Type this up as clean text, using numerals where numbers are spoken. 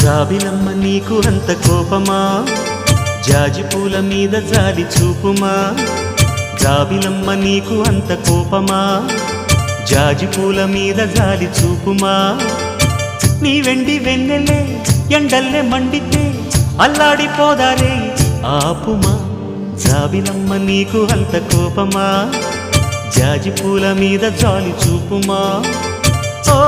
జాబిలమ్మ నీకు అంత కోపమా జాజి పూల మీద జాలి చూపుమా జాబిలమ్మ నీకు అంత కోపమా జాజి పూల మీద జాలి చూపుమా నీ వెండి వెన్నెలే ఎండల్లే మండితే అల్లాడిపోదారే ఆపుమా జాబిలమ్మ నీకు అంత కోపమా జాజి పూల మీద జాలి చూపుమా ఓ